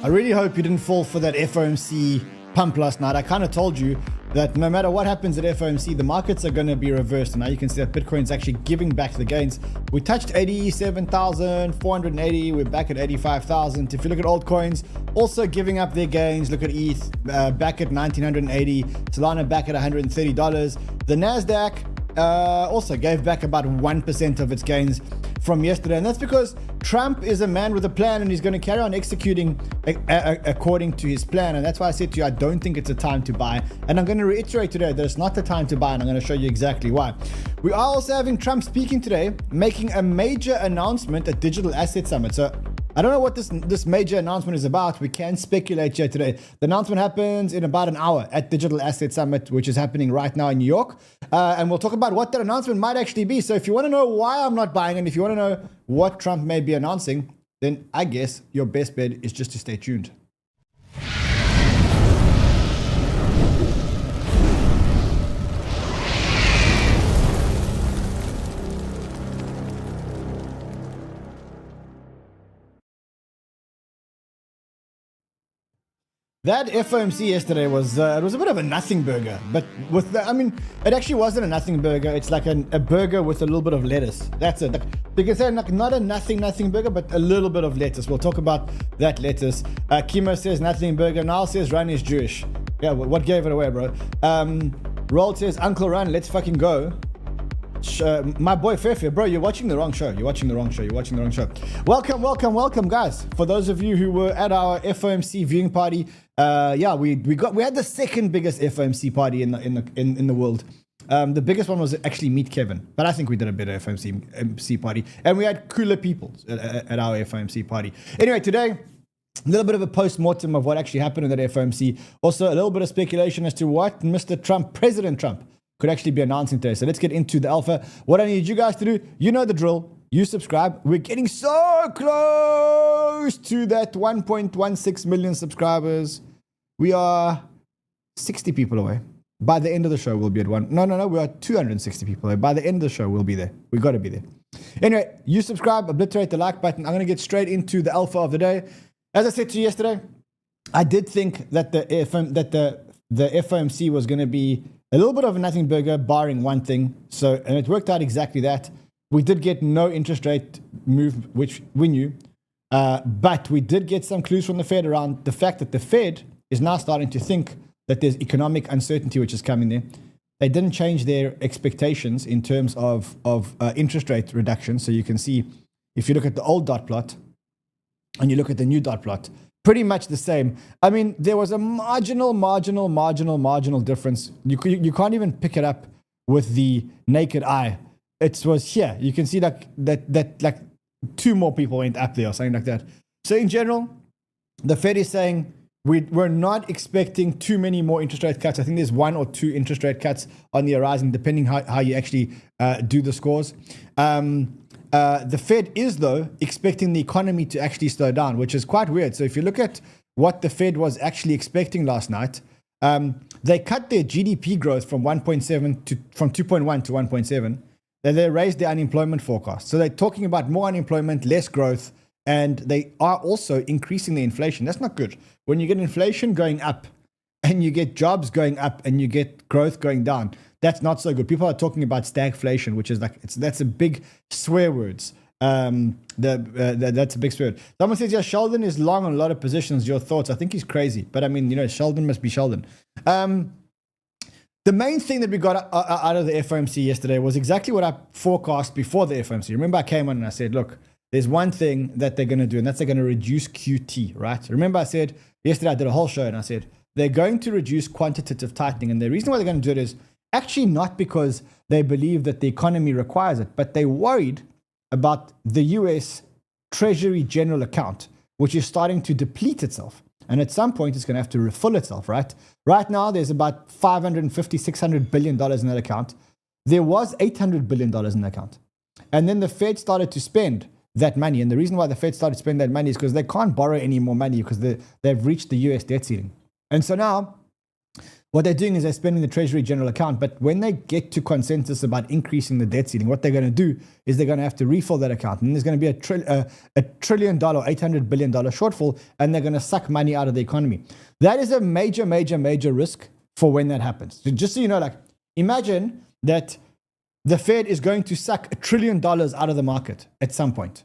I really hope you didn't fall for that FOMC pump last night. I kind of told you that no matter what happens at FOMC, the markets are going to be reversed. And now you can see that Bitcoin's actually giving back the gains. We touched 87,480. We're back at 85,000. If you look at altcoins, also giving up their gains. Look at ETH, back at 1,980. Solana back at $130. The NASDAQ also gave back about 1% of its gains from yesterday. And that's because Trump is a man with a plan and he's going to carry on executing according to his plan. And that's why I said to you, I don't think it's a time to buy. And I'm going to reiterate today that it's not the time to buy, and I'm going to show you exactly why. We are also having Trump speaking today, making a major announcement at Digital Asset Summit. So I don't know what this major announcement is about. We can speculate here today. The announcement happens in about an hour at Digital Asset Summit, which is happening right now in New York. And we'll talk about what that announcement might actually be. So if you want to know why I'm not buying, and if you want to know what Trump may be announcing, then I guess your best bet is just to stay tuned. That FOMC yesterday was it was a bit of a nothing burger, but with the, I mean, it actually wasn't a nothing burger. It's like a burger with a little bit of lettuce. That's it. You can say not a nothing burger, but a little bit of lettuce. We'll talk about that lettuce. Chemo says nothing burger. Niall says Run is Jewish. Yeah, what gave it away, bro? Roll says Uncle Run, let's fucking go. My boy 𝗕𝗬𝗕𝗄, bro, you're watching the wrong show. Welcome, guys. For those of you who were at our FOMC viewing party, yeah, we had the second biggest FOMC party in the world. The biggest one was actually 𝗕𝗵𝗕𝗏, but I think we did a better FOMC party, and we had cooler people at our FOMC party. Anyway, today, a little bit of a post-mortem of what actually happened in that FOMC. Also, a little bit of speculation as to what President Trump, could actually be announcing today. So let's get into the alpha. What I need you guys to do, you know the drill. You subscribe. We're getting so close to that 1.16 million subscribers. We are 60 people away. By the end of the show, we'll be at one. No, we are 260 people away. By the end of the show, we'll be there. We got to be there. Anyway, you subscribe, obliterate the like button. I'm going to get straight into the alpha of the day. As I said to you yesterday, I did think that the FOMC was going to be a little bit of a nothing burger, barring one thing. And it worked out exactly that. We did get no interest rate move, which we knew. But we did get some clues from the Fed around the fact that the Fed is now starting to think that there's economic uncertainty which is coming there. They didn't change their expectations in terms of interest rate reduction. So you can see, if you look at the old dot plot and you look at the new dot plot, pretty much the same. I mean, there was a marginal difference. You can't even pick it up with the naked eye. It was here. You can see that like two more people went up there or something like that. So in general, the Fed is saying we're not expecting too many more interest rate cuts. I think there's 1 or 2 interest rate cuts on the horizon, depending how you actually do the scores. The Fed is, though, expecting the economy to actually slow down, which is quite weird. So if you look at what the Fed was actually expecting last night, they cut their GDP growth from 2.1 to 1.7. Then they raised their unemployment forecast. So they're talking about more unemployment, less growth, and they are also increasing the inflation. That's not good. When you get inflation going up and you get jobs going up and you get growth going down, that's not so good. People are talking about stagflation, which is that's a big swear words. That's a big swear word. Someone says, yeah, Sheldon is long on a lot of positions. Your thoughts? I think he's crazy. But I mean, Sheldon must be Sheldon. The main thing that we got out of the FOMC yesterday was exactly what I forecast before the FOMC. Remember, I came on and I said, look, there's one thing that they're going to do, and that's they're going to reduce QT, right? Remember, I said yesterday, I did a whole show and I said, they're going to reduce quantitative tightening. And the reason why they're going to do it is actually not because they believe that the economy requires it, but they're worried about the US Treasury general account, which is starting to deplete itself. And at some point, it's going to have to refill itself, right? Right now, there's about $550, $600 billion in that account. There was $800 billion in that account. And then the Fed started to spend that money. And the reason why the Fed started to spend that money is because they can't borrow any more money because they've reached the US debt ceiling. And so now, what they're doing is they're spending the Treasury general account. But when they get to consensus about increasing the debt ceiling, what they're going to do is they're going to have to refill that account. And there's going to be a $1 trillion, $800 billion shortfall, and they're going to suck money out of the economy. That is a major, major, major risk for when that happens. So just so you know, like, imagine that the Fed is going to suck $1 trillion out of the market at some point.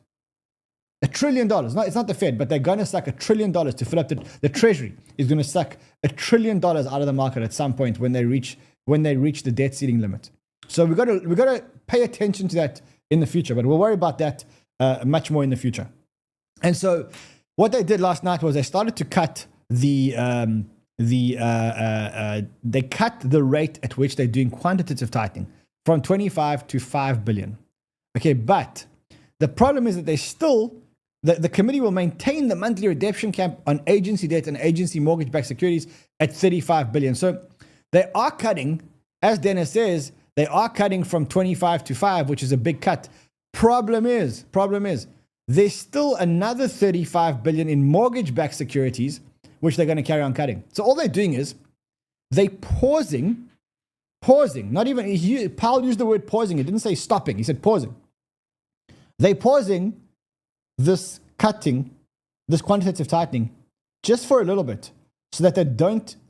$1 trillion. No, it's not the Fed, but they're going to suck $1 trillion to fill up the Treasury is going to suck $1 trillion out of the market at some point when they reach the debt ceiling limit. So we've got to pay attention to that in the future, but we'll worry about that much more in the future. And so what they did last night was they started to cut they cut the rate at which they're doing quantitative tightening from 25 to 5 billion. Okay, but the problem is that they still the committee will maintain the monthly redemption cap on agency debt and agency mortgage-backed securities at 35 billion. So they are cutting, as Dennis says, they are cutting from 25 to 5, which is a big cut. Problem is, there's still another 35 billion in mortgage-backed securities, which they're going to carry on cutting. So all they're doing is they pausing, not even, Powell used the word pausing. He didn't say stopping. He said pausing. They pausing this cutting, this quantitative tightening, just for a little bit, so that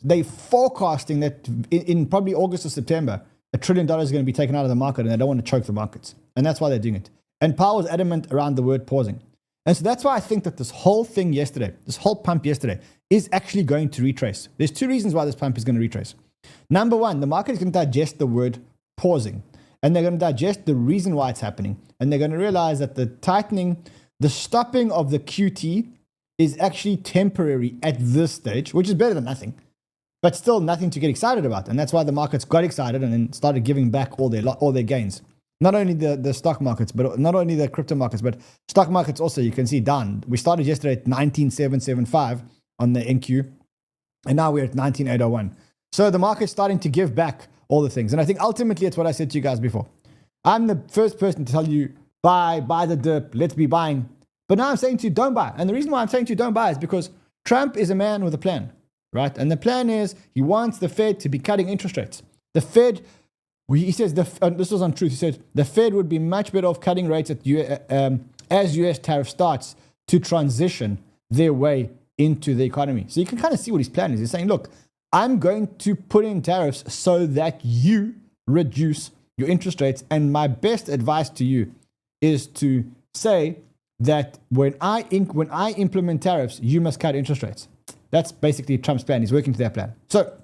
they forecasting that in probably August or September, $1 trillion is going to be taken out of the market, and they don't want to choke the markets. And that's why they're doing it. And Powell was adamant around the word pausing. And so that's why I think that this whole thing yesterday, this whole pump yesterday, is actually going to retrace. There's two reasons why this pump is going to retrace. Number one, the market is going to digest the word pausing, and they're going to digest the reason why it's happening. And they're going to realize that the tightening, the stopping of the QT is actually temporary at this stage, which is better than nothing, but still nothing to get excited about. And that's why the markets got excited and then started giving back all their gains. Not only the stock markets, but not only the crypto markets, but stock markets also, you can see down. We started yesterday at 19,775 on the NQ, and now we're at 19,801. So the market's starting to give back all the things. And I think ultimately it's what I said to you guys before. I'm the first person to tell you, buy the dip, let's be buying. But now I'm saying to you, don't buy. And the reason why I'm saying to you, don't buy is because Trump is a man with a plan, right? And the plan is he wants the Fed to be cutting interest rates. The Fed, he says, this was on Truth, he said, the Fed would be much better off cutting rates as US tariff starts to transition their way into the economy. So you can kind of see what his plan is. He's saying, look, I'm going to put in tariffs so that you reduce your interest rates. And my best advice to you is to say that when I implement tariffs, you must cut interest rates. That's basically Trump's plan. He's working to that plan. So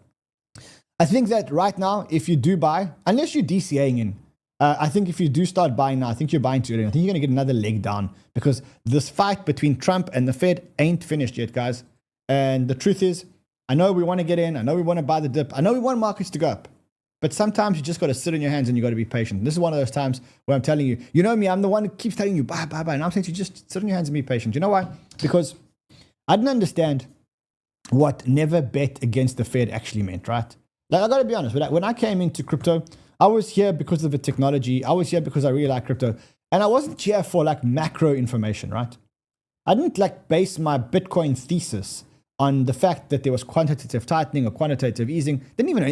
I think that right now, if you do buy, unless you're DCAing in, I think if you do start buying now, I think you're buying too early. I think you're going to get another leg down because this fight between Trump and the Fed ain't finished yet, guys. And the truth is, I know we want to get in. I know we want to buy the dip. I know we want markets to go up. But sometimes you just got to sit on your hands and you got to be patient. This is one of those times where I'm telling you, you know me, I'm the one who keeps telling you, buy. And I'm saying to you, just sit on your hands and be patient. You know why? Because I didn't understand what never bet against the Fed actually meant, right? Like, I got to be honest, when I came into crypto, I was here because of the technology. I was here because I really like crypto. And I wasn't here for like macro information, right? I didn't like base my Bitcoin thesis on the fact that there was quantitative tightening or quantitative easing. Didn't even,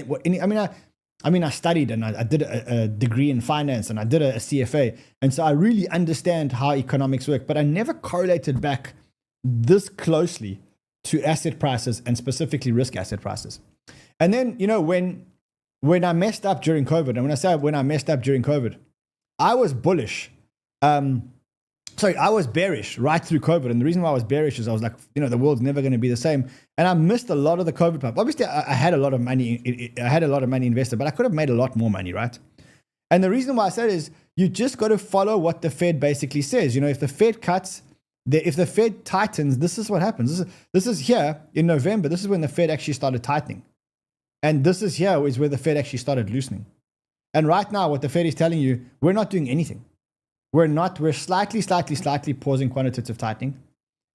I studied and I did a degree in finance and I did a CFA. And so I really understand how economics work, but I never correlated back this closely to asset prices and specifically risk asset prices. And then, you know, when I messed up during COVID, and when I say when I messed up during COVID, I was bullish. I was bearish right through COVID. And the reason why I was bearish is I was like, you know, the world's never going to be the same. And I missed a lot of the COVID pump. Obviously, I had a lot of money. I had a lot of money invested, but I could have made a lot more money, right? And the reason why I said is you just got to follow what the Fed basically says. You know, if the Fed cuts, if the Fed tightens, this is what happens. This is here in November. This is when the Fed actually started tightening. And this is here is where the Fed actually started loosening. And right now, what the Fed is telling you, we're not doing anything. We're slightly pausing quantitative tightening,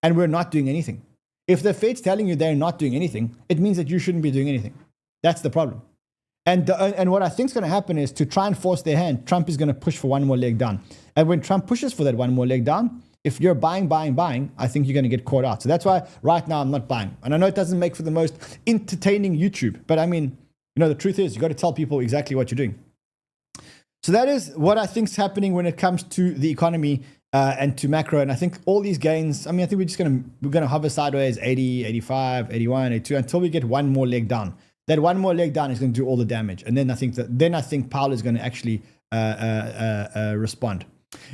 and we're not doing anything. If the Fed's telling you they're not doing anything, it means that you shouldn't be doing anything. That's the problem. And what I think is going to happen is to try and force their hand, Trump is going to push for one more leg down. And when Trump pushes for that one more leg down, if you're buying, I think you're going to get caught out. So that's why right now I'm not buying. And I know it doesn't make for the most entertaining YouTube, but I mean, You know, the truth is, you got to tell people exactly what you're doing. So that is what I think is happening when it comes to the economy and to macro. And I think all these gains, I mean, I think we're gonna hover sideways 80, 85, 81, 82 until we get one more leg down. That one more leg down is going to do all the damage. And then I think Powell is going to actually respond.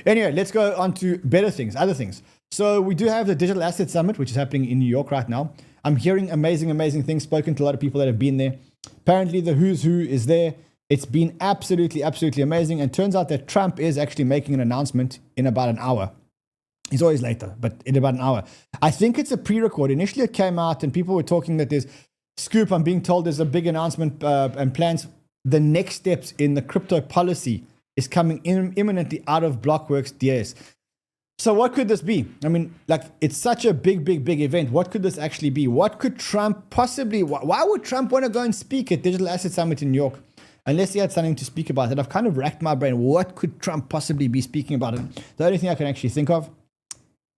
Anyway, let's go on to better things, other things. So we do have the Digital Asset Summit, which is happening in New York right now. I'm hearing amazing, amazing things, spoken to a lot of people that have been there. Apparently the who's who is there. It's been absolutely, absolutely amazing. And turns out that Trump is actually making an announcement in about an hour. He's always later, but in about an hour. I think it's a pre-record. Initially it came out and people were talking that there's scoop. I'm being told there's a big announcement and plans. The next steps in the crypto policy is coming imminently out of Blockworks DS. So what could this be? I mean, like, it's such a big, big, big event. What could this actually be? What could Trump possibly, why would Trump want to go and speak at Digital Asset Summit in New York? Unless he had something to speak about it. I've kind of racked my brain. What could Trump possibly be speaking about? And the only thing I can actually think of,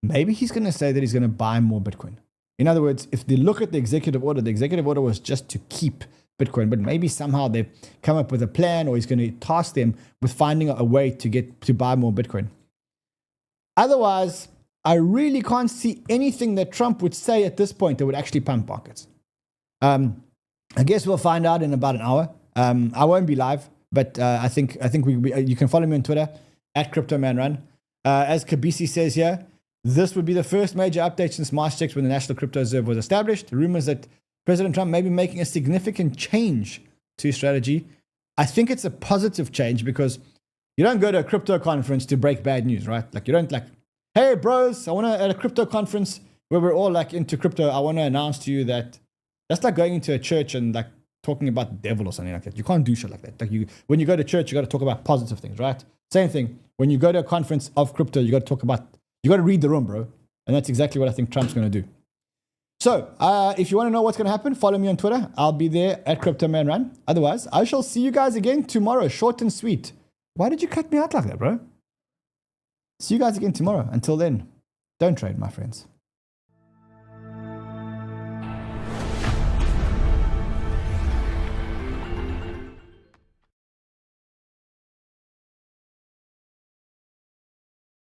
maybe he's going to say that he's going to buy more Bitcoin. In other words, if they look at the executive order was just to keep Bitcoin, but maybe somehow they've come up with a plan, or he's going to task them with finding a way to buy more Bitcoin. Otherwise, I really can't see anything that Trump would say at this point that would actually pump markets. I guess we'll find out in about an hour. I won't be live, but I think you can follow me on Twitter at CryptoManRun. As 𝗘𝗵𝗕 says here, this would be the first major update since March 6th when the National Crypto Reserve was established. Rumors that President Trump may be making a significant change to his strategy. I think it's a positive change because you don't go to a crypto conference to break bad news, right? Like, you don't like, hey bros, I want to, at a crypto conference where we're all like into crypto, I want to announce to you that that's like going into a church and like talking about the devil or something like that. You can't do shit like that. Like, when you go to church, you got to talk about positive things, right? Same thing. When you go to a conference of crypto, you got to read the room, bro. And that's exactly what I think Trump's going to do. So, if you want to know what's going to happen, follow me on Twitter. I'll be there at CryptoManRun. Otherwise, I shall see you guys again tomorrow, short and sweet. Why did you cut me out like that, bro? See you guys again tomorrow. Until then, don't trade, my friends.